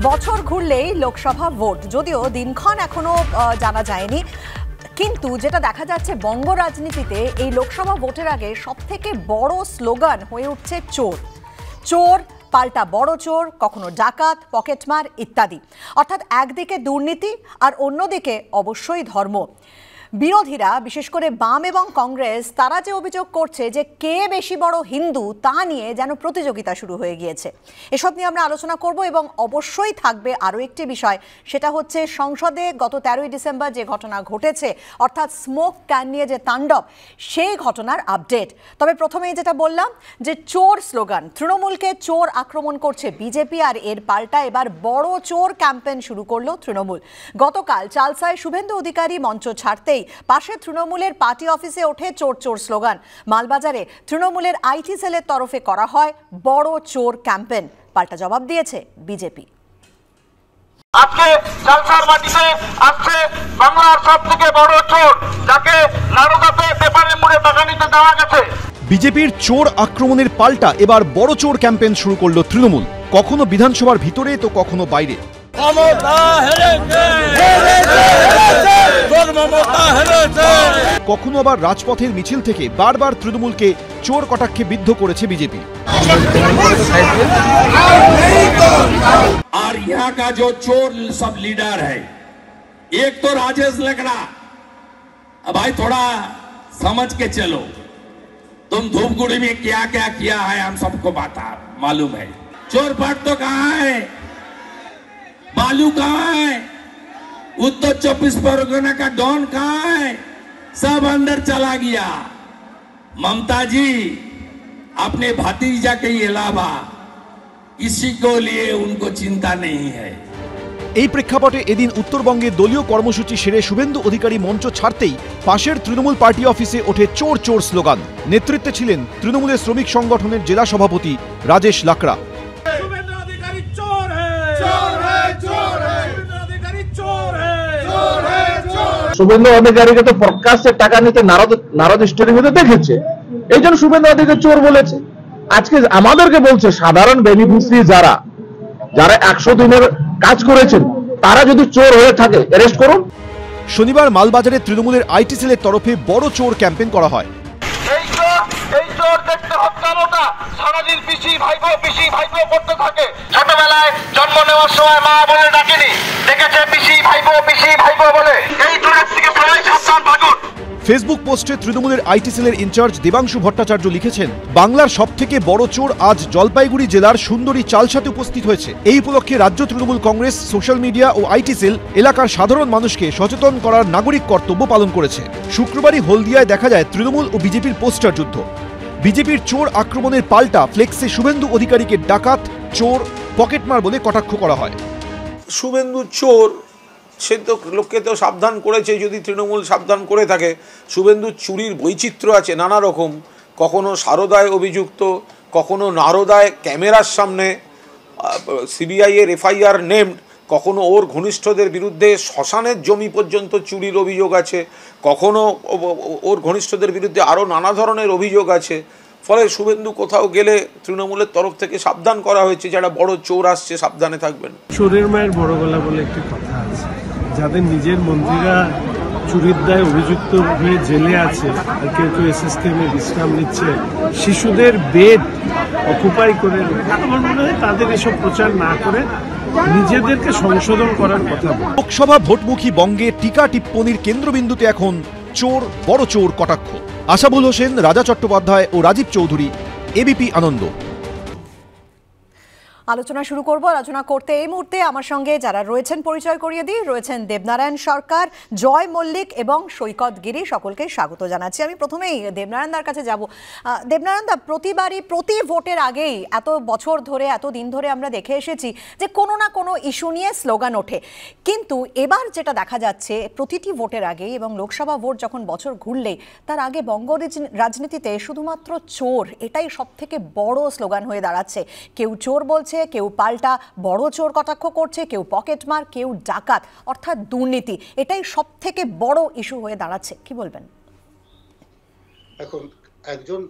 বছর ঘুরলেই লোকসভা ভোট, যদিও দিনক্ষণ এখনো জানা যায়নি, কিন্তু যেটা দেখা যাচ্ছে বঙ্গ রাজনীতিতে এই লোকসভা ভোটের আগে সবথেকে বড় স্লোগান হয়ে উঠছে চোর। চোর পাল্টা বড় চোর, কখনো ডাকাত, পকেটমার ইত্যাদি। অর্থাৎ একদিকে দুর্নীতি আর অন্যদিকে অবশ্যই ধর্ম। বিরোধীরা, বিশেষ করে বাম এবং কংগ্রেস, তারা যে অভিযোগ করছে যে কে বেশি বড় হিন্দু তা নিয়ে যেন প্রতিযোগিতা শুরু হয়ে গিয়েছে। এসব নিয়ে আমরা আলোচনা করব এবং অবশ্যই থাকবে আরও একটি বিষয়, সেটা হচ্ছে সংসদে গত 13ই ডিসেম্বর যে ঘটনা ঘটেছে, অর্থাৎ স্মোক ক্যান নিয়ে যে তাণ্ডব, সেই ঘটনার আপডেট। তবে প্রথমেই যেটা বললাম যে চোর স্লোগান, তৃণমূলকে চোর আক্রমণ করছে বিজেপি, আর এর পাল্টা এবার বড় চোর ক্যাম্পেইন শুরু করলো তৃণমূল। গতকাল চালসায় শুভেন্দু অধিকারী মঞ্চ ছাড়তেই পাশে তৃণমূলের পার্টি অফিসে ওঠে চোর চোর স্লোগান। মালবাজারে তৃণমূলের আইটি সেলের তরফে করা হয় বড় চোর ক্যাম্পেইন। পাল্টা জবাব দিয়েছে বিজেপি। আজকে চালসার মাটিতে আসছে বাংলার সবথেকে বড় চোর, যাকে নারদাতে পেপারে মুড়ে টাকা নিতে দেওয়া গেছে। বিজেপির চোর আক্রমণের পাল্টা এবার বড় চোর ক্যাম্পেইন শুরু করলো তৃণমূল, কখনো বিধানসভার ভিতরে তো কখনো বাইরে। কখনো আবার রাজপথের মিছিল থেকে বারবার তৃণমূলকে চোর কটাক্ষে বিদ্ধ করেছে বিজেপি। और यहाँ का जो चोर सब लीडर है, एक तो राजेश लकड़ा, अब भाई थोड़ा समझ के चलो, तुम धूपगुड़ी में क्या क्या किया है हम सबको मालूम है। चोर फट तो कहाँ है, बालू कहाँ है, उत्तर 24 परगना का डॉन कहाँ है, सब अंदर चला गया। ममता जी अपने भतीजा के अलावा किसी को लिए उनको चिंता नहीं है। এই প্রেক্ষাপটে এদিন উত্তরবঙ্গে দলীয় কর্মসূচি সেরে শুভেন্দু অধিকারী মঞ্চ ছাড়তেই পাশের তৃণমূল পার্টি অফিসে ওঠে চোর চোর স্লোগান। নেতৃত্বে ছিলেন তৃণমূলের শ্রমিক সংগঠনের জেলা সভাপতি রাজেশ লাকড়া। শুভেন্দু অধিকারীকে তো প্রকাশ্যে টাকা নিতে নারদ স্টেডিয়ামে দেখেছে, এই জন্য শুভেন্দু অধিকারী চোর বলেছে। আজকে আমাদেরকে বলছে সাধারণ বেনিফিশিয়ারি যারা 100 দিনের কাজ করেছেন তারা যদি চোর হয়ে থাকে অ্যারেস্ট করুন। শনিবার মালবাজারে তৃণমূলের আইটি সেলের তরফে বড় চোর ক্যাম্পেইন করা হয়। এই চোর দেখতে হত্যানোটা সারাদিন পিসি ভাইপো করতে থাকে। ছোটবেলায় জন্ম নেওয়ার সময় মা বলে ডাকেনি, দেখেছে পিসি ভাইপো বলে। এই চোরের থেকে সবাই সাবধান থাকুন। ফেসবুক পোস্টে তৃণমূলের আইটি সেলের ইনচার্জ দেবাংশু ভট্টাচার্য লিখেছেন, বাংলার সবথেকে বড় চোর আজ জলপাইগুড়ি জেলার সুন্দরী চালসাতে উপস্থিত হয়েছে। এই উপলক্ষে রাজ্য তৃণমূল কংগ্রেস, সোশ্যাল মিডিয়া ও আইটি সেল এলাকার সাধারণ মানুষকে সচেতন করার নাগরিক কর্তব্য পালন করেছে। শুক্রবারই হলদিয়ায় দেখা যায় তৃণমূল ও বিজেপির পোস্টার যুদ্ধ। বিজেপির চোর আক্রমণের পাল্টা ফ্লেক্সে শুভেন্দু অধিকারীকে ডাকাত, চোর, পকেটমার বলে কটাক্ষ করা হয়। শুভেন্দু চোর, সে তো লোককে তো সাবধান করেছে, যদি তৃণমূল সাবধান করে থাকে। শুভেন্দু চুরির বৈচিত্র্য আছে নানা রকম, কখনো সারদায় অভিযুক্ত, কখনো নারদায় ক্যামেরার সামনে সিবিআই এর এফআইআর নেমড, কখনো ওর ঘনিষ্ঠদের বিরুদ্ধে শ্মশানের জমি পর্যন্ত চুরির অভিযোগ আছে, কখনো ওর ঘনিষ্ঠদের বিরুদ্ধে আরও নানা ধরনের অভিযোগ আছে। ফলে শুভেন্দু কোথাও গেলে তৃণমূলের তরফ থেকে সাবধান করা হয়েছে, যারা বড় চোর আসছে সাবধানে থাকবেন। চোরের মায়ের বড় গলা বলে একটি কথা আছে, যাদের নিজের মন্ত্রীরা চুরির দায়ে অভিযুক্ত হয়ে জেলে আছে, আর কেউ কেউ এসএসকেএমে বিশ্রাম নিচ্ছে, শিশুদের বেড অকুপাই করে, আমার মনে হয় তাদের এসব প্রচার না করে নিজেদেরকে সংশোধন করার কথা। লোকসভা ভোটমুখী বঙ্গে টিকা টিপ্পনির কেন্দ্রবিন্দুতে এখন চোর, বড় চোর কটাক্ষ। আশাবুল হোসেন, রাজা চট্টোপাধ্যায় ও রাজীব চৌধুরী, এবিপি আনন্দ। আলোচনা শুরু করব। আলোচনা করতে এই মুহূর্তে আমার সঙ্গে যারা রয়েছেন পরিচয় করিয়ে দিই। রয়েছেন দেবনারায়ণ সরকার, জয় মল্লিক এবং সৈকত গিরি, সকলকে স্বাগত জানাচ্ছি। আমি প্রথমেই দেবনারায়ণদার কাছে যাব। দেবনারায়ণদা, প্রতিবারই প্রতি ভোটের আগেই এত বছর ধরে, এত দিন ধরে আমরা দেখে এসেছি যে কোনো না কোনো ইস্যু নিয়ে স্লোগান ওঠে, কিন্তু এবার যেটা দেখা যাচ্ছে প্রতিটি ভোটের আগেই এবং লোকসভা ভোট যখন বছর ঘুরলেই তার আগে বঙ্গ রাজনীতিতে শুধুমাত্র চোর, এটাই সব থেকে বড় স্লোগান হয়ে দাঁড়াচ্ছে। কেউ চোর বলছে, কেউ পাল্টা বড় চোর কটাক্ষ করছে, কেউ পকেটমার, কেউ ডাকাত, অর্থাৎ দুর্নীতি, এটাই সব থেকে বড় ইস্যু হয়ে দাঁড়াচ্ছে। কি বলবেন? এখন একজন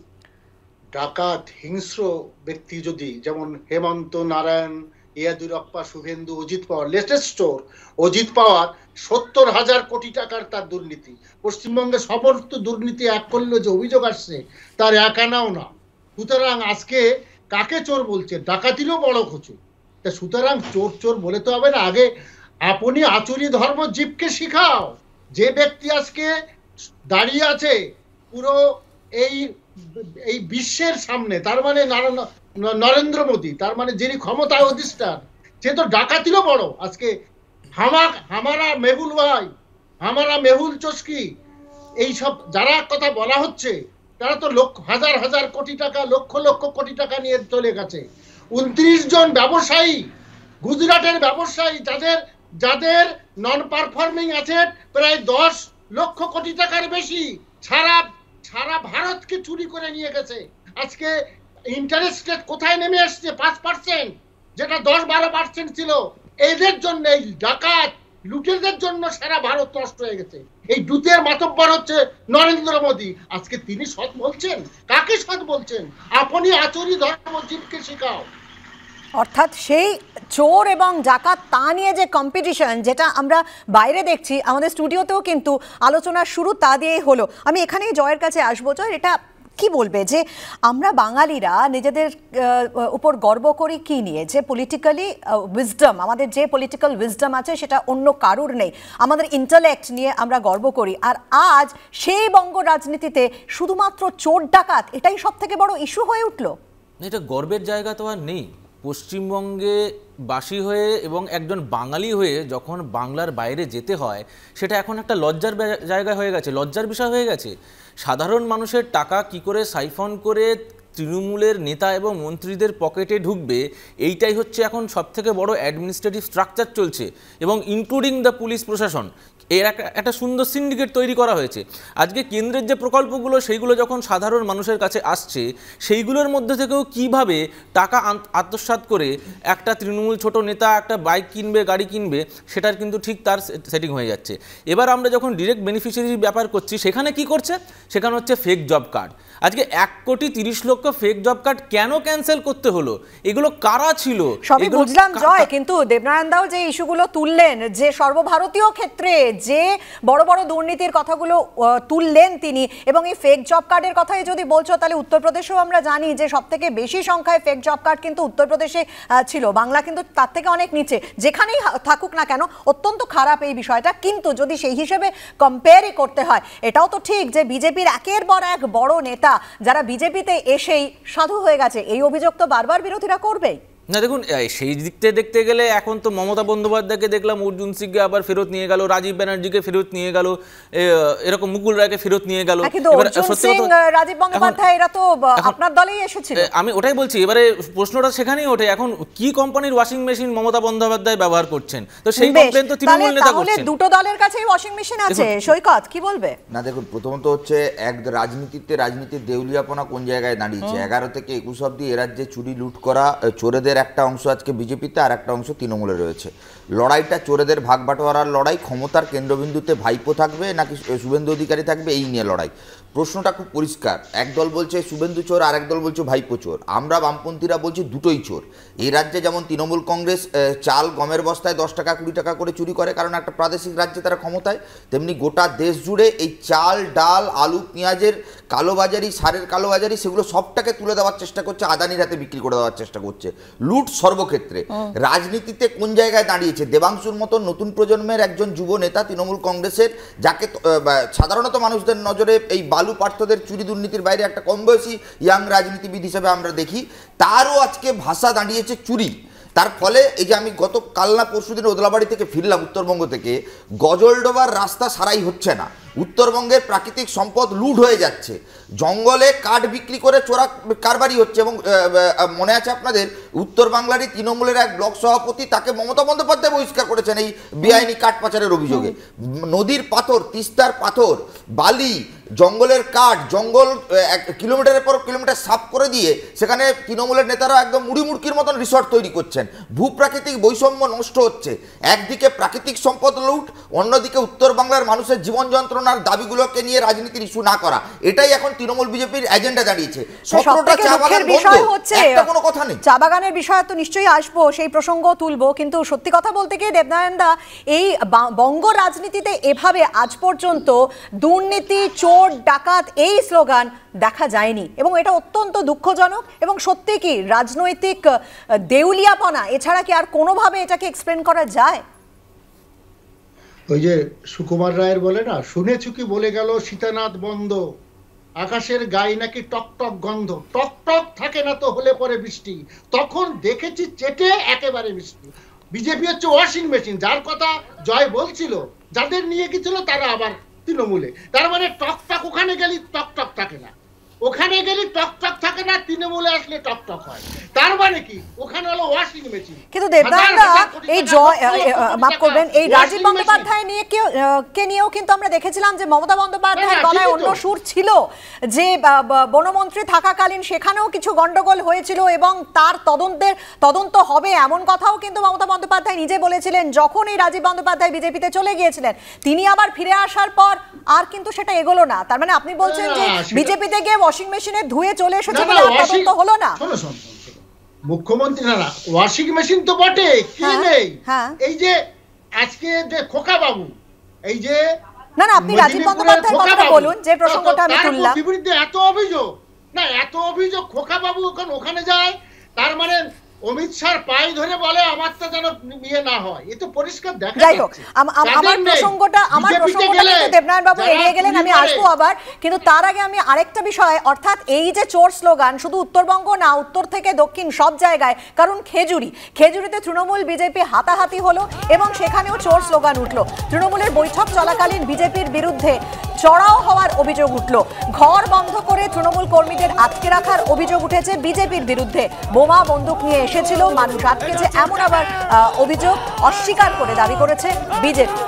ডাকাত হিংস্র ব্যক্তি যদি, যেমন হেমন্ত নারায়ণ ইয়াদুরাপ্পা, শুভেন্দু, অজিত পাওয়ার, লেটেস্ট চোর অজিত পাওয়ার 70,000 কোটি টাকার তার দুর্নীতি। পশ্চিমবঙ্গে সমস্ত দুর্নীতি এক করলে যে অভিযোগ আসছে তার এক আনাও না। সুতরাং আজকে কাকে চোর বলছে? ডাকাতিরও বড় খোঁচো। তা সুতরাং চোর চোর বলে তো হবে না, আগে আপনি আচুরি ধর্ম জীবকে শিখাও। যে ব্যক্তি আজকে দাঁড়িয়ে আছে পুরো এই বিশ্বের সামনে, তার মানে নরেন্দ্র মোদী, তার মানে যিনি ক্ষমতায় অধিষ্ঠান, সে তো ডাকাতিরও বড়। আজকে হামারা মেহুল ভাই, হামারা মেহুল চস্কি, এইসব যারা কথা বলা হচ্ছে তারা তো হাজার হাজার কোটি টাকা, লক্ষ লক্ষ কোটি টাকা নিয়ে চলে গেছে। 29 জন ব্যবসায়ী, গুজরাটের ব্যবসায়ী, যাদের নন পারফর্মিং অ্যাসেট প্রায় 10 লক্ষ কোটি টাকার বেশি, সারা ভারতকে চুরি করে নিয়ে গেছে। আজকে ইন্টারেস্ট রেট কোথায় নেমে আসছে? 5%, যেটা 10-12% ছিল। এদের জন্য, এই ডাকাত লুটেরদের জন্য সারা ভারত নষ্ট হয়ে গেছে। এই দুধের মাতব্বর হচ্ছে নরেন্দ্র মোদী। আজকে তিনি সৎ বলছেন? কাকে সৎ বলছেন? আপনি আচরি ধর্ম জীবকে শেখাও। অর্থাৎ সেই চোর এবং ডাকাত তা নিয়ে যে কম্পিটিশন, যেটা আমরা বাইরে দেখছি, আমাদের স্টুডিওতেও কিন্তু আলোচনার শুরু তা দিয়েই হলো। আমি এখানেই জয়ের কাছে আসবো। জয়, এটা কি বলবে যে আমরা বাঙালিরা নিজেদের উপর গর্ব করি কি নিয়ে? যে পলিটিক্যালি উইজডম, আমাদের যে পলিটিক্যাল উইজডম আছে সেটা অন্য কারুর নেই। আমাদের ইন্টেলেক্ট নিয়ে আমরা গর্ব করি। আর আজ সেই বঙ্গ রাজনীতিতে শুধুমাত্র চোর ডাকাত এটাই সব থেকে বড় ইস্যু হয়ে উঠলো। এটা গর্বের জায়গা তো আর নেই। পশ্চিমবঙ্গে বাসী হয়ে এবং একজন বাঙালি হয়ে যখন বাংলার বাইরে যেতে হয়, সেটা এখন একটা লজ্জার জায়গা হয়ে গেছে, লজ্জার বিষয় হয়ে গেছে। সাধারণ মানুষের টাকা কি করে সাইফন করে তৃণমূলের নেতা এবং মন্ত্রীদের পকেটে ঢুকবে, এইটাই হচ্ছে এখন সবথেকে বড় অ্যাডমিনিস্ট্রেটিভ স্ট্রাকচার চলছে, এবং ইনক্লুডিং দ্য পুলিশ প্রশাসন। এর একটা সুন্দর সিন্ডিকেট তৈরি করা হয়েছে। আজকে কেন্দ্রের যে প্রকল্পগুলো, সেইগুলো যখন সাধারণ মানুষের কাছে আসছে, সেইগুলোর মধ্যে থেকেও কিভাবে টাকা আত্মসাৎ করে একটা তৃণমূল ছোট নেতা একটা বাইক কিনবে, গাড়ি কিনবে, সেটার কিন্তু ঠিক তার সেটিং হয়ে যাচ্ছে। এবার আমরা যখন ডিরেক্ট বেনিফিশিয়ারির ব্যাপার করছি, সেখানে কি করছে? সেখানে হচ্ছে ফেক জব কার্ড। আজকে 1,30,00,000 ফেক জব কার্ড কেন ক্যান্সেল করতে হলো? এগুলো কারা ছিল? সবই বুঝলাম জয়, কিন্তু দেবনারায়ণ দাও যে ইস্যুগুলো তুললেন, যে সর্বভারতীয় ক্ষেত্রে যে বড় বড় দুর্নীতির কথাগুলো তুললেন তিনি, এবং এই ফেক জব কার্ডের কথাই যদি বলছো, তাহলে উত্তরপ্রদেশেও আমরা জানি যে সব থেকে বেশি সংখ্যায় ফেক জব কার্ড কিন্তু উত্তরপ্রদেশে ছিল। বাংলা কিন্তু তার থেকে অনেক নিচে। যেখানেই থাকুক না কেন, অত্যন্ত খারাপ এই বিষয়টা। কিন্তু যদি সেই হিসেবে কম্পেয়ারই করতে হয়, এটাও তো ঠিক যে বিজেপির একের পর এক বড় নেতা যারা বিজেপিতে এসেই সাধু হয়ে গেছে, এই অভিযোগ তো বারবার বিরোধীরা করবেই। না দেখুন, সেই দিক থেকে দেখতে গেলে এখন তো মমতা বন্দ্যোপাধ্যায়কে দেখলাম অর্জুন সিংকে আবার ফেরত নিয়ে গেল, রাজীব ব্যানার্জিকে ফেরত নিয়ে গেল, এরকম মুকুল রায়কে ফেরত নিয়ে গেল। রাজীব বন্দ্যোপাধ্যায় এরা তো আপনার দলেই এসেছিল। আমি ওটাই বলছি, এবারে প্রশ্নটা সেখানেই ওঠে, এখন কি কোম্পানির ওয়াশিং মেশিন মমতা বন্দ্যোপাধ্যায় ব্যবহার করছেন? তো সেই কমপ্লেন তো তৃণমূল নেতা করছেন। দুটো দলের কাছেই ওয়াশিং মেশিন আছে। সৈকত কি বলবে? না দেখুন, প্রথমত হচ্ছে রাজনীতির দেউলিয়াপনা কোন জায়গায় দাঁড়িয়েছে। 11 থেকে 21 অব্দি এ রাজ্যে চুরি লুট করা চোরেদের একটা অংশ আজকে বিজেপিতে, আর একটা অংশ তৃণমূলে রয়েছে। লড়াইটা চোরেদের ভাগ বাটোয়ারার লড়াই, ক্ষমতার কেন্দ্রবিন্দুতে ভাইপো থাকবে নাকি শুভেন্দু অধিকারী থাকবে, এই নিয়ে লড়াই। প্রশ্নটা খুব পরিষ্কার। একদল বলছে শুভেন্দু চোর, আর একদল বলছে ভাইপো চোর। আমরা বামপন্থীরা বলছি দুটোই চোর। এই রাজ্যে যেমন তৃণমূল কংগ্রেস চাল গমের বস্তায় 10 টাকা 20 টাকা করে চুরি করে, কারণ একটা প্রাদেশিক রাজ্যে তারা ক্ষমতায়, তেমনি গোটা দেশ জুড়ে এই চাল, ডাল, আলু, পেঁয়াজের কালোবাজারি, সারের কালোবাজারি, সেগুলো সবটাকে তুলে দেওয়ার চেষ্টা করছে, আদানির হাতে বিক্রি করে দেওয়ার চেষ্টা করছে। লুট সর্বক্ষেত্রে। রাজনীতিতে কোন জায়গায় দাঁড়িয়েছে? দেবাংশুর মতো নতুন প্রজন্মের একজন যুব নেতা তৃণমূল কংগ্রেসের, যাকে সাধারণত মানুষদের নজরে এই বালু পার্থদের চুরি দুর্নীতির বাইরে একটা কম বয়সী ইয়াং রাজনীতিবিদ হিসেবে আমরা দেখি, তারও আজকে ভাষা দাঁড়িয়েছে চুরি। তার ফলে এই যে আমি গত কাল না পরশুদিন ওদলাবাড়ি থেকে ফিরলাম উত্তরবঙ্গ থেকে, গজলডোবার রাস্তা সারাই হচ্ছে না। উত্তরবঙ্গের প্রাকৃতিক সম্পদ লুট হয়ে যাচ্ছে, জঙ্গলে কাঠ বিক্রি করে চোরা কারবারি হচ্ছে। এবং মনে আছে আপনাদের, উত্তর বাংলারই তৃণমূলের এক ব্লক সভাপতি, তাকে মমতা বন্দ্যোপাধ্যায় বহিষ্কার করেছেন এই বেআইনি কাঠ পাচারের অভিযোগে। নদীর পাথর, তিস্তার পাথর, বালি, জঙ্গলের কাঠ, জঙ্গল কিলোমিটারের পর কিলোমিটার সাফ করে দিয়ে সেখানে তৃণমূলের নেতারা একদম মুড়িমুড়কির মতন রিসর্ট তৈরি করছেন। ভূপ্রাকৃতিক বৈষম্য নষ্ট হচ্ছে। একদিকে প্রাকৃতিক সম্পদ লুট, অন্যদিকে উত্তর বাংলার মানুষের জীবন যন্ত্রণা যন্ত্রণার দাবিগুলোকে নিয়ে রাজনীতির ইস্যু না করা, এটাই এখন তৃণমূল বিজেপির এজেন্ডা দাঁড়িয়েছে। 17টা চা বাগান বন্ধ, একটা কোনো কথা নেই। চা বাগানের বিষয়ে তো নিশ্চয়ই আসবো, সেই প্রসঙ্গ তুলবো, কিন্তু সত্যি কথা বলতে গিয়ে দেবনারায়ণ দা, এই বঙ্গ রাজনীতিতে এভাবে আজ পর্যন্ত দুর্নীতি, চোর, ডাকাত এই স্লোগান দেখা যায়নি, এবং এটা অত্যন্ত দুঃখজনক। এবং সত্যি কি রাজনৈতিক দেউলিয়াপনা এছাড়া কি আর কোনোভাবে এটাকে এক্সপ্লেন করা যায়? ওই যে সুকুমার রায়ের বলে না, শুনেছু কি বলে গেল সীতানাথ বন্ধ, আকাশের গায়ে নাকি টক টক গন্ধ, টক টক থাকে না তো হলে পরে বৃষ্টি, তখন দেখেছি চেটে একেবারে বৃষ্টি। বিজেপি হচ্ছে ওয়াশিং মেশিন, যার কথা জয় বলছিল, যাদের নিয়ে গেছিল তারা আবার তৃণমূলে। তার মানে টক টক ওখানে গেলে টক টক থাকে না, ওখানে গেলে টক টক থাকে না, তৃণমূলে আসলে টক টক হয়। তার মানে কি ওখানে হলো ওয়াশিং মেশিন। কিন্তু দেবনারায়ণ দা, এই মাফ করবেন, এই রাজীব বন্দ্যোপাধ্যায় নিয়েও কিন্তু আমরা দেখেছিলাম যে মমতা বন্দ্যোপাধ্যায়ের গলায় অন্য সুর ছিল, যে বনমন্ত্রী থাকাকালীন সেখানেও কিছু গন্ডগোল হয়েছিল এবং তার তদন্ত হবে এমন কথাও কিন্তু মমতা বন্দ্যোপাধ্যায় নিজে বলেছিলেন যখন এই রাজীব বন্দ্যোপাধ্যায় বিজেপিতে চলে গিয়েছিলেন। তিনি আবার ফিরে আসার পর আর কিন্তু সেটা এগোলো না। তার মানে আপনি বলছেন যে বিজেপিতে গিয়ে ওয়াশিং মেশিনে ধুয়ে চলে এসেছে বলে আর তদন্ত হলো না? মুখ্যমন্ত্রী না, ওয়াশিং মেশিন তো বটে, কি নেই? এই যে আজকে যে খোকা বাবু, এই যে না আপনি রাজীব বন্দ্যোপাধ্যায়ের কথা বলুন, যে প্রসঙ্গটা আমি তুললাম, বিরুদ্ধে এত অভিযোগ, না এত অভিযোগ, খোকা বাবু ওখানে যায়, তার মানে অমিত শাহর পায়ে ধরে বলে আমার তো যেন বিয়ে না হয়, এ তো পরিষ্কার দেখা যাচ্ছে। যাই হোক, আমার প্রসঙ্গটা কিন্তু দেবনারায়ণ বাবু এড়িয়ে গেলেন, আমি আসবো আবার। কিন্তু তার আগে আমি আরেকটা বিষয়, অর্থাৎ এই যে চোর স্লোগান শুধু উত্তরবঙ্গ না, উত্তর থেকে দক্ষিণ সব জায়গায়, কারণ খেজুরিতে তৃণমূল বিজেপি হাতাহাতি হলো এবং সেখানেও চোর স্লোগান উঠলো। তৃণমূলের বৈঠক চলাকালীন বিজেপির বিরুদ্ধে চড়াও হওয়ার অভিযোগ উঠল, ঘর বন্ধ করে তৃণমূল কর্মীদের আটকে রাখার অভিযোগ উঠেছে বিজেপির বিরুদ্ধে, বোমা বন্দুক নিয়ে এসেছিল, মানুষ আটকেছে, এমন আবার অভিযোগ অস্বীকার করে দাবি করেছে বিজেপি।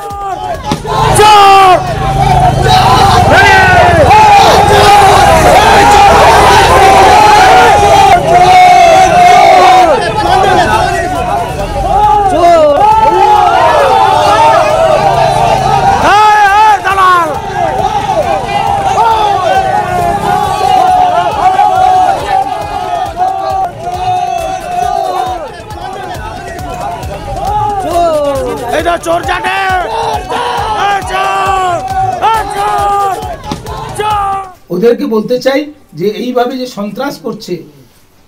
ওদেরকে বলতে চাই যে এইভাবে যে সন্ত্রাস করছে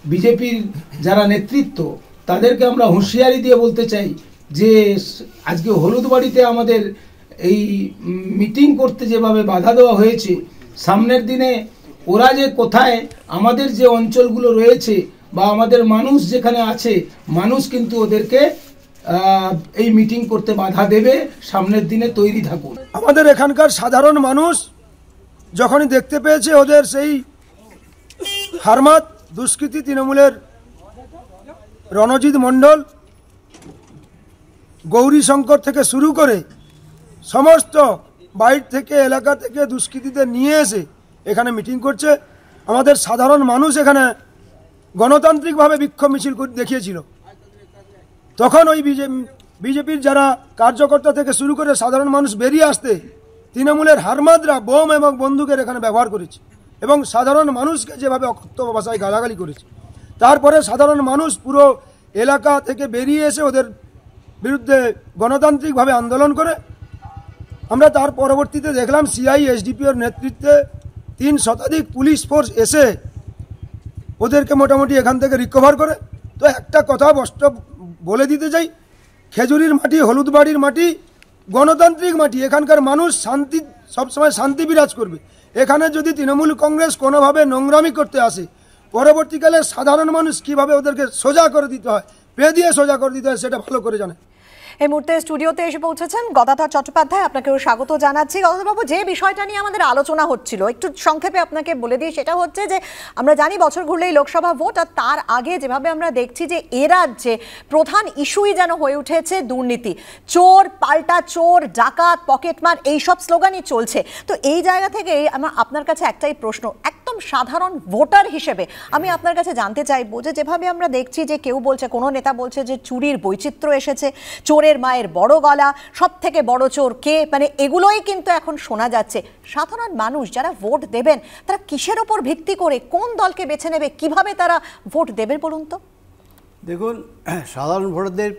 বিজেপির যারা নেতৃত্ব, তাদেরকে আমরা হুঁশিয়ারি দিয়ে বলতে চাই যে আজকে হলুদবাড়িতে আমাদের এই মিটিং করতে যেভাবে বাধা দেওয়া হয়েছে, সামনের দিনে ওরা যে কোথায় আমাদের যে অঞ্চলগুলো রয়েছে বা আমাদের মানুষ যেখানে আছে, মানুষ কিন্তু ওদেরকে এই মিটিং করতে বাধা দেবে, সামনের দিনে তৈরি থাকুন। আমাদের এখানকার সাধারণ মানুষ যখনই দেখতে পেয়েছে ওদের সেই হারমাত দুষ্কৃতী তৃণমূলের রণজিৎ মণ্ডল, গৌরী শঙ্কর থেকে শুরু করে সমস্ত বাইর থেকে এলাকা থেকে দুষ্কৃতীদের নিয়ে এসে এখানে মিটিং করছে, আমাদের সাধারণ মানুষ এখানে গণতান্ত্রিকভাবে বিক্ষোভ মিছিল দেখিয়েছিল। তখন ওই বিজেপির যারা কার্যকর্তা থেকে শুরু করে সাধারণ মানুষ বেরিয়ে আসতে তৃণমূলের হারমাদরা বোম এবং বন্দুকের এখানে ব্যবহার করেছে এবং সাধারণ মানুষকে যেভাবে অকথ্য ভাষায় গালাগালি করেছে, তারপরে সাধারণ মানুষ পুরো এলাকা থেকে বেরিয়ে এসে ওদের বিরুদ্ধে গণতান্ত্রিকভাবে আন্দোলন করে। আমরা তার পরবর্তীতে দেখলাম সিআই এসডিপিওর নেতৃত্বে 3 শতাধিক পুলিশ ফোর্স এসে ওদেরকে মোটামুটি এখান থেকে রিকভার করে। তো একটা কথা বলে দিতে চাই, খেজুরির মাটি, হলুদবাড়ির মাটি গণতান্ত্রিক মাটি, এখানকার মানুষ শান্তি, সবসময় শান্তি বিরাজ করবে। এখানে যদি তৃণমূল কংগ্রেস কোনোভাবে নোংরামি করতে আসে, পরবর্তীকালে সাধারণ মানুষ কিভাবে ওদেরকে সোজা করে দিতে হয়, পে দিয়ে সোজা করে দিতে হয়, সেটা ভালো করে জানে। এই মুহূর্তে স্টুডিওতে এসে পৌঁছেছেন গদাধর চট্টোপাধ্যায়, আপনাকেও স্বাগত জানাচ্ছি। গদাধরবাবু, যে বিষয়টা নিয়ে আমাদের আলোচনা হচ্ছিল একটু সংক্ষেপে আপনাকে বলে দিই, সেটা হচ্ছে যে আমরা জানি বছর ঘুরলেই লোকসভা ভোট, আর তার আগে যেভাবে আমরা দেখছি যে এ রাজ্যে প্রধান ইস্যুই যেন হয়ে উঠেছে দুর্নীতি, চোর পাল্টা চোর, ডাকাত, পকেটমার, এইসব স্লোগানই চলছে। তো এই জায়গা থেকে আমার আপনার কাছে একটাই প্রশ্ন, একদম সাধারণ ভোটার হিসেবে আমি আপনার কাছে জানতে চাইবো যে যেভাবে আমরা দেখছি যে কেউ বলছে, কোনো নেতা বলছে যে চুরির বৈচিত্র্য এসেছে, চোরের মায়ের বড় গলা, সব থেকে বড় চোর কে, মানে এগুলোই কিন্তু এখন শোনা যাচ্ছে। সাধারণ মানুষ যারা ভোট দেবেন তারা কিসের ওপর ভিত্তি করে কোন দলকে বেছে নেবে, কিভাবে তারা ভোট দেবে বলুন তো? দেখুন, সাধারণ ভোটারদের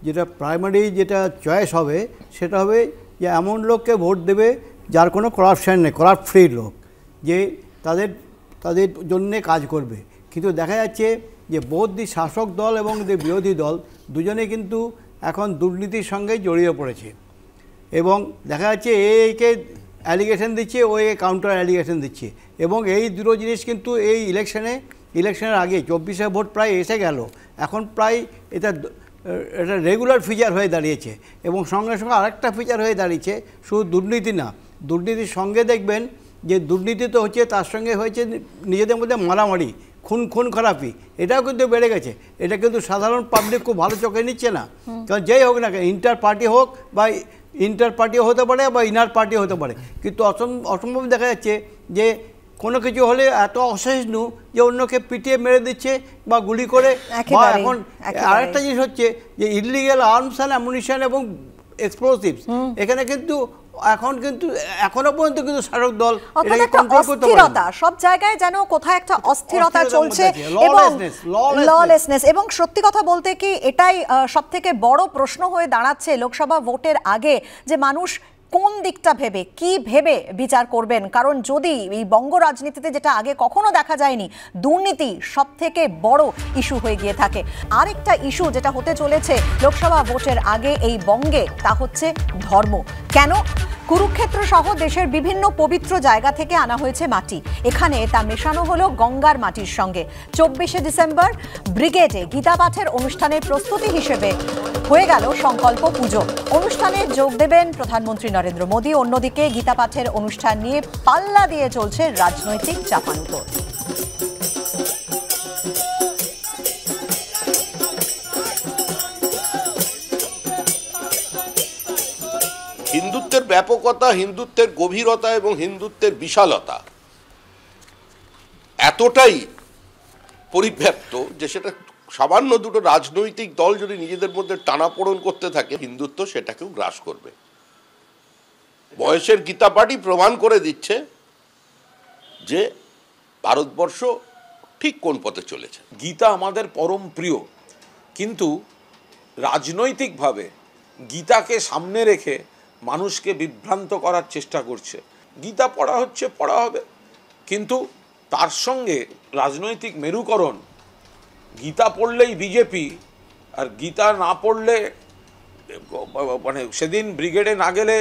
যেটা প্রাইমারি যেটা চয়েস হবে সেটা হবে যে এমন লোককে ভোট দেবে যার কোনো করাপশান নেই, করাপ্ট ফ্রি লোক, যে তাদের জন্যে কাজ করবে। কিন্তু দেখা যাচ্ছে যে বোধ দি শাসক দল এবং বিরোধী দল দুজনে কিন্তু এখন দুর্নীতির সঙ্গে জড়িয়ে পড়েছে এবং দেখা যাচ্ছে একে অ্যালিগেশন দিচ্ছে, ও এ কাউন্টার অ্যালিগেশন দিচ্ছে এবং এই দুটো জিনিস কিন্তু এই ইলেকশনের আগে 24শে ভোট প্রায় এসে গেল, এখন প্রায় এটা রেগুলার ফিচার হয়ে দাঁড়িয়েছে এবং সঙ্গে সঙ্গে আরেকটা ফিচার হয়ে দাঁড়িয়েছে, শুধু দুর্নীতি না, দুর্নীতির সঙ্গে দেখবেন যে দুর্নীতি তো হচ্ছে, তার সঙ্গে হয়েছে নিজেদের মধ্যে মারামারি, খুন খারাপি, এটাও কিন্তু বেড়ে গেছে। এটা কিন্তু সাধারণ পাবলিক খুব ভালো চোখে নিচ্ছে না, কারণ যেই হোক না কেন, ইন্টার পার্টি হোক বা ইন্টার পার্টিও হতে পারে বা ইনার পার্টিও হতে পারে, কিন্তু অসম্ভব দেখা যাচ্ছে যে কোনো কিছু হলে এত অসহিষ্ণু যে অন্যকে পিটিয়ে মেরে দিচ্ছে বা গুলি করে। বা এখন আরেকটা জিনিস হচ্ছে যে ইলিগাল আর্মস অ্যান্ড অ্যামুনিশন এবং এক্সপ্লোসিভস, এখানে কিন্তু এখনো পর্যন্ত কিন্তু শাসক দল এটাকে কন্ট্রোল করতে পারে না। সব জায়গায় যেন কোথায় একটা অস্থিরতা চলছে এবং ললেসনেস, এবং সত্যি কথা বলতে কি এটাই সবথেকে বড় প্রশ্ন হয়ে দাঁড়াচ্ছে লোকসভা ভোটের আগে, যে মানুষ কোন দিকটা ভেবে, কি ভেবে বিচার করবেন। কারণ যদি এই বঙ্গ রাজনীতিতে, যেটা আগে কখনো দেখা যায়নি, দুর্নীতি সব থেকে বড় ইস্যু হয়ে গিয়ে থাকে। আরেকটা ইস্যু যেটা হতে চলেছে লোকসভা ভোটের আগে এই বঙ্গে, তা হচ্ছে ধর্ম। কেন? কুরুক্ষেত্র সহ দেশের বিভিন্ন পবিত্র জায়গা থেকে আনা হয়েছে মাটি, এখানে তা মেশানো হলো গঙ্গার মাটির সঙ্গে। 24শে ডিসেম্বর ব্রিগেডে গীতা পাঠের অনুষ্ঠানের প্রস্তুতি হিসেবে হয়ে গেল সংকল্প পুজো। অনুষ্ঠানে যোগ দেবেন প্রধানমন্ত্রী নরেন্দ্র মোদী। অন্যদিকে গীতা পাঠের অনুষ্ঠান নিয়ে পাল্লা দিয়ে চলছে রাজনৈতিক চাপানুতোর। হিন্দুত্বের ব্যাপকতা, হিন্দুত্বের গভীরতা এবং হিন্দুত্বের বিশালতা এতটাই পরিব্যাপ্ত যে সেটা সামান্য দুটো রাজনৈতিক দল যদি নিজেদের মধ্যে টানাপোড়েন করতে থাকে, হিন্দুত্ব সেটাকেও গ্রাস করবে। বয়সের গীতা পাঠই প্রমাণ করে দিচ্ছে যে ভারতবর্ষ ঠিক কোন পথে চলেছে। গীতা আমাদের পরম প্রিয়, কিন্তু রাজনৈতিকভাবে গীতাকে সামনে রেখে মানুষকে বিভ্রান্ত করার চেষ্টা করছে। গীতা পড়া হচ্ছে, পড়া হবে, কিন্তু তার সঙ্গে রাজনৈতিক মেরুকরণ, গীতা পড়লেই বিজেপি আর গীতা না পড়লে, মানে সেদিন ব্রিগেডে না গেলে,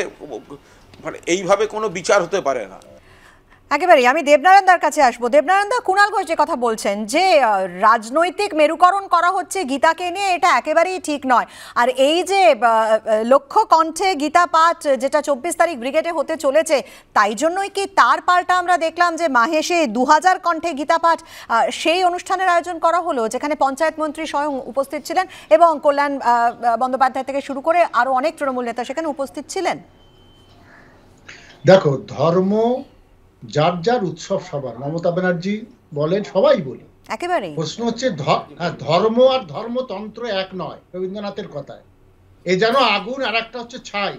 মানে এইভাবে কোনো বিচার হতে পারে না। একেবারেই আমি দেবনারায়ণ দার কাছে আসবো। দেবনারায়ণ দা, কুণাল ঘোষ যে কথা বলছেন যে রাজনৈতিক মেরুকরণ করা হচ্ছে গীতাকে নিয়ে, এটা একেবারেই ঠিক নয়। আর এই যে লক্ষ কণ্ঠে গীতা পাঠ যেটা 24 তারিখ ব্রিগেডে হতে চলেছে, তাই জন্যই কি তার পাল্টা আমরা দেখলাম যে মাহেশে 2000 কণ্ঠে গীতা পাঠ, সেই অনুষ্ঠানের আয়োজন করা হলো, যেখানে পঞ্চায়েত মন্ত্রী স্বয়ং উপস্থিত ছিলেন এবং কল্যাণ বন্দ্যোপাধ্যায় থেকে শুরু করে আরো অনেক তৃণমূল নেতা সেখানে উপস্থিত ছিলেন। দেখো, ধর্ম যার যার উৎসব সবার, মমতা ব্যানার্জি বলেন, সবাই বলি, একেবারেই। প্রশ্ন হচ্ছে ধর্ম আর ধর্মতন্ত্র এক নয়, রবীন্দ্রনাথের কথায়। এ যেন আগুন আর একটা হচ্ছে ছাই।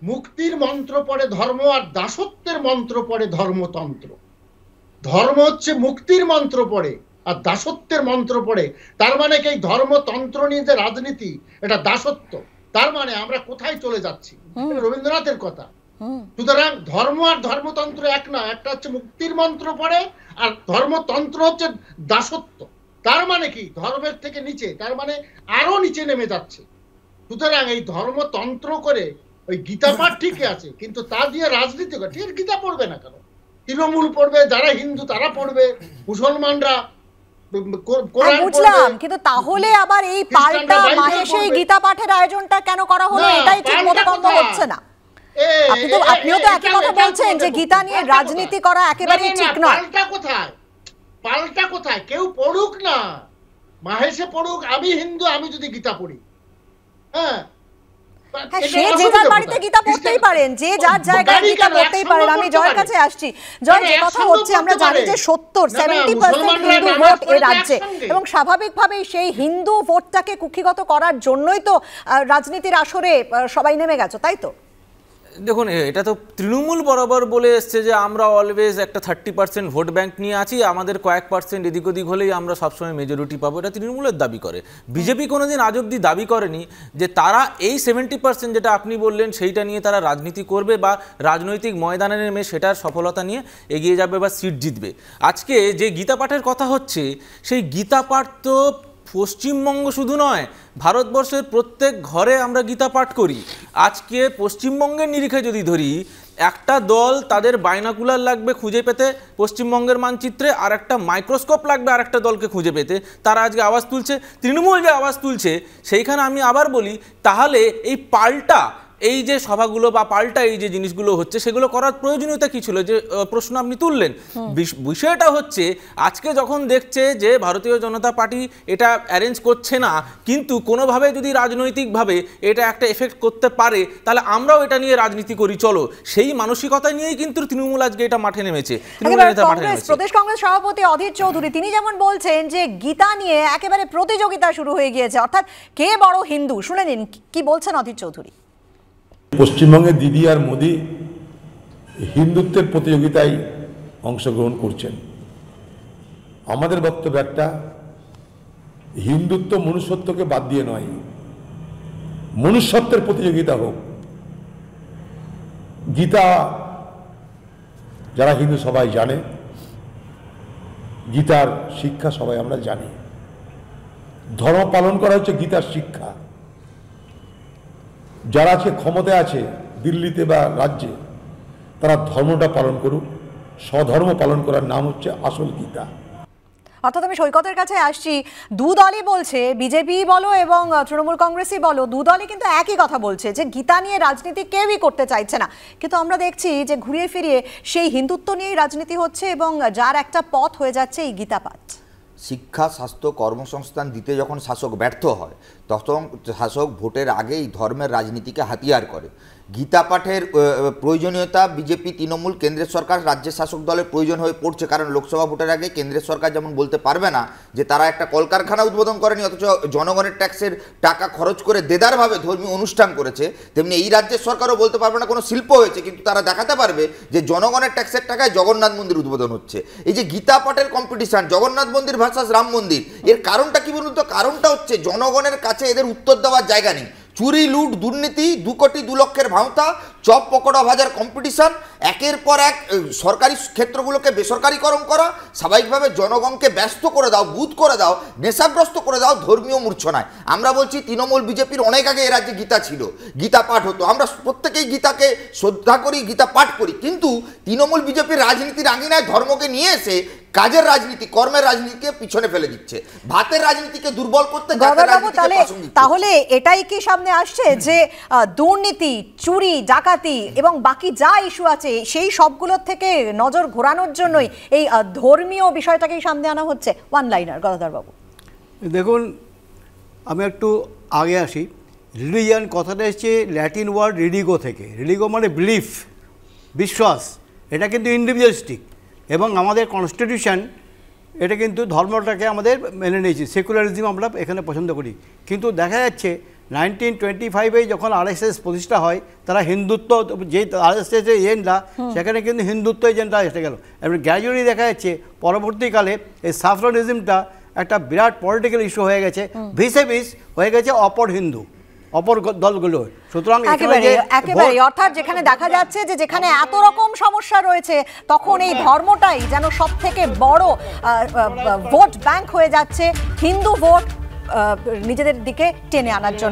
মুক্তির মন্ত্র পড়ে ধর্ম আর দাসত্বের মন্ত্র পড়ে ধর্মতন্ত্র। ধর্ম হচ্ছে মুক্তির মন্ত্র পড়ে আর দাসত্বের মন্ত্র পড়ে। তার মানে কি ধর্মতন্ত্র নিয়ে যে রাজনীতি, এটা দাসত্ব। তার মানে আমরা কোথায় চলে যাচ্ছি, রবীন্দ্রনাথের কথা। সুতরাং ধর্ম আর ধর্মতন্ত্র এক না, একটা হচ্ছে মুক্তির মন্ত্র পড়ে আর ধর্মতন্ত্র হচ্ছে দাসত্ব। তার মানে কি ধর্মের থেকে নিচে, তার মানে আরো নিচে নেমে যাচ্ছে। সুতরাং এই ধর্মতন্ত্র করে ওই গীতা পাঠ ঠিকই আছে, কিন্তু তা দিয়ে রাজনীতি করে। ঠিক গীতা পড়বে না কেন? তৃণমূল পড়বে, যারা হিন্দু তারা পড়বে, মুসলমানরা বুঝলাম, কিন্তু তাহলে আবার এই পাল্টা মাহেশে গীতা পাঠের আয়োজনটা কেন করা হলো, এটাই ঠিক বোধগম্য হচ্ছে না। আপনিও তো একই কথা বলছেন যে গীতা নিয়ে রাজনীতি করা একেবারেই ঠিক নয়। পাল্টা কোথায়? পাল্টা কোথায়? কেউ পড়ুক না, মাহেশে পড়ুক। আমি হিন্দু, আমি যদি গীতা পড়ি, হ্যাঁ, সে যে যার বাড়িতে গীতা পড়তেই পারেন, যে যার জায়গায় গীতা পড়তেই পারেন। আমি জয়ের কাছে আসছি। জয়, যে কথা হচ্ছে আমরা জানি যে 70% হিন্দু ভোট এই রাজ্যে, এবং স্বাভাবিকভাবেই সেই হিন্দু ভোটটাকে কুক্ষিগত করার জন্যই তো রাজনীতির আসরে সবাই নেমে গেছে, তাই তো? দেখুন, এটা তো তৃণমূল বরাবর বলে এসছে যে আমরা অলওয়েজ একটা 30% ভোট ব্যাংক নিয়ে আছি, আমাদের কয়েক পার্সেন্ট এদিক ওদিক হলেই আমরা সবসময় মেজরিটি পাবো, এটা তৃণমূলের দাবি করে। বিজেপি কোনোদিন আজ অব্দি দাবি করেনি যে তারা এই 70% যেটা আপনি বললেন সেইটা নিয়ে তারা রাজনীতি করবে বা রাজনৈতিক ময়দানে নেমে সেটার সফলতা নিয়ে এগিয়ে যাবে বা সিট জিতবে। আজকে যে গীতা পাঠের কথা হচ্ছে, সেই গীতা পাঠ তো পশ্চিমবঙ্গ শুধু নয়, ভারতবর্ষের প্রত্যেক ঘরে আমরা গীতা পাঠ করি। আজকে পশ্চিমবঙ্গের নিরিখে যদি ধরি, একটা দল তাদের বাইনাকুলার লাগবে খুঁজে পেতে পশ্চিমবঙ্গের মানচিত্রে, আর একটা মাইক্রোস্কোপ লাগবে আর একটা দলকে খুঁজে পেতে, তারা আজকে আওয়াজ তুলছে। তৃণমূল যে আওয়াজ তুলছে, সেইখানে আমি আবার বলি, তাহলে এই পাল্টা এই যে সভাগুলো বা পাল্টা এই যে জিনিসগুলো হচ্ছে, সেগুলো করার প্রয়োজনীয়তা কি ছিল, যে প্রশ্ন আপনি তুললেন। বিষয়টা হচ্ছে, আজকে যখন দেখছে যে ভারতীয় জনতা পার্টি এটা অ্যারেঞ্জ করছে না, কিন্তু কোনোভাবে যদি রাজনৈতিকভাবে এটা একটা এফেক্ট করতে পারে, তাহলে আমরাও এটা নিয়ে রাজনীতি করি, চলো, সেই মানসিকতা নিয়েই কিন্তু তৃণমূল আজকে এটা মাঠে নেমেছে। প্রদেশ কংগ্রেস সভাপতি অধীর চৌধুরী তিনি যেমন বলছেন যে গীতা নিয়ে একেবারে প্রতিযোগিতা শুরু হয়ে গিয়েছে, অর্থাৎ কে বড় হিন্দু। শুনে নিন কি বলছেন অধীর চৌধুরী। পশ্চিমবঙ্গে দিদি আর মোদি হিন্দুত্বের প্রতিযোগিতায় অংশগ্রহণ করছেন। আমাদের বক্তব্য একটা, হিন্দুত্ব মনুষ্যত্বকে বাদ দিয়ে নয়, মনুষ্যত্বের প্রতিযোগিতা হোক। গীতা যারা হিন্দু সবাই জানে, গীতার শিক্ষা সবাই আমরা জানি। ধর্ম পালন করা হচ্ছে গীতার শিক্ষা। যারা আজকে ক্ষমতায় আছে দিল্লিতে বা রাজ্যে, তারা ধর্মটা পালন করুক। স্বধর্ম পালন করার নাম হচ্ছে আসল গীতা। অর্থাৎ আমি সৈকতের কাছে আসছি, দু দলই বলছে, বিজেপি বলো এবং তৃণমূল কংগ্রেসই বলো, দু দলই কিন্তু একই কথা বলছে যে গীতা নিয়ে রাজনীতি কেউই করতে চাইছে না। কিন্তু আমরা দেখছি যে ঘুরিয়ে ফিরিয়ে সেই হিন্দুত্ব নিয়েই রাজনীতি হচ্ছে, এবং যার একটা পথ হয়ে যাচ্ছে এই গীতা পাঠ। শিক্ষা, স্বাস্থ্য, কর্মসংস্থান দিতে যখন শাসক ব্যর্থ হয়, তখন শাসক ভোটের আগেই ধর্মের রাজনীতিকে হাতিয়ার করে। গীতা পাঠের প্রয়োজনীয়তা বিজেপি, তৃণমূল, কেন্দ্রের সরকার, রাজ্যের শাসক দলের প্রয়োজন হয়ে পড়ছে। কারণ লোকসভা ভোটের আগে কেন্দ্রের সরকার যেমন বলতে পারবে না যে তারা একটা কলকারখানা উদ্বোধন করেনি, অথচ জনগণের ট্যাক্সের টাকা খরচ করে দেদারভাবে ধর্মীয় অনুষ্ঠান করেছে, তেমনি এই রাজ্যের সরকারও বলতে পারবে না কোনো শিল্প হয়েছে, কিন্তু তারা দেখাতে পারবে যে জনগণের ট্যাক্সের টাকায় জগন্নাথ মন্দির উদ্বোধন হচ্ছে। এই যে গীতা পাঠের কম্পিটিশন, জগন্নাথ মন্দির ভার্সাস রাম মন্দির, এর কারণটা কি বলুন তো? কারণটা হচ্ছে জনগণের কাছে এদের উত্তর দেওয়ার জায়গা নেই। চুরি, লুট, দুর্নীতি, 2 কোটি 2 লক্ষের ভাঁওতা, চপ পকোড়া ভাজার কম্পিটিশন, একের পর এক সরকারি ক্ষেত্রগুলোকে বেসরকারিকরণ করা, স্বাভাবিকভাবে জনগণকে ব্যস্ত করে দাও, বুধ করে দাও, নেশাগ্রস্ত করে দাও ধর্মীয় মূর্ছনায়। আমরা বলছি তৃণমূল বিজেপির অনেক আগে এ রাজ্যে গীতা ছিল, গীতা পাঠ হতো, আমরা প্রত্যেকেই গীতাকে শ্রদ্ধা করি, গীতা পাঠ করি। কিন্তু তৃণমূল বিজেপির রাজনীতির আঙিনায় ধর্মকে নিয়ে এসে কাজের রাজনীতি, কর্মের রাজনীতিকে পিছনে ফেলে দিচ্ছে, ভাতের রাজনীতিকে দুর্বল করতে। তাহলে এটাই কি সামনে আসছে যে দুর্নীতি, চুরি, ডাকাতি এবং বাকি যা ইস্যু আছে সেই সবগুলোর থেকে নজর ঘোরানোর জন্যই এই ধর্মীয় বিষয়টাকেই সামনে আনা হচ্ছে? ওয়ান লাইনার গদাধর বাবু। দেখুন, আমি একটু আগে আসি। রিলিজিয়ান কথাটা এসছে ল্যাটিন ওয়ার্ড রিলিগো থেকে। রিলিগো মানে বিলিফ, বিশ্বাস। এটা কিন্তু ইন্ডিভিজুয়ালিস্টিক, এবং আমাদের কনস্টিটিউশন এটা কিন্তু ধর্মটাকে আমাদের মেনে নিয়েছি। সেকুলারিজম আমরা এখানে পছন্দ করি। কিন্তু দেখা যাচ্ছে 1925 যখন আরএসএস প্রতিষ্ঠা হয়, তারা হিন্দুত্ব, যে আরএসএস এজেন্ডা, সেখানে কিন্তু হিন্দুত্ব এজেন্ডা এসে গেল। এবং গ্র্যাজুয়ালি দেখা যাচ্ছে পরবর্তীকালে এই সাফরানিজমটা একটা বিরাট পলিটিক্যাল ইস্যু হয়ে গেছে, ভিসে ভিস হয়ে গেছে অপর হিন্দু, অপর দলগুলো। সুতরাং একেবারে অর্থাৎ যেখানে দেখা যাচ্ছে যে যেখানে এত রকম সমস্যা রয়েছে, তখন এই ধর্মটাই যেন সব থেকে বড় ভোট ব্যাংক হয়ে যাচ্ছে, হিন্দু ভোট নিজেদের দিকে টেনে আনার জন্য।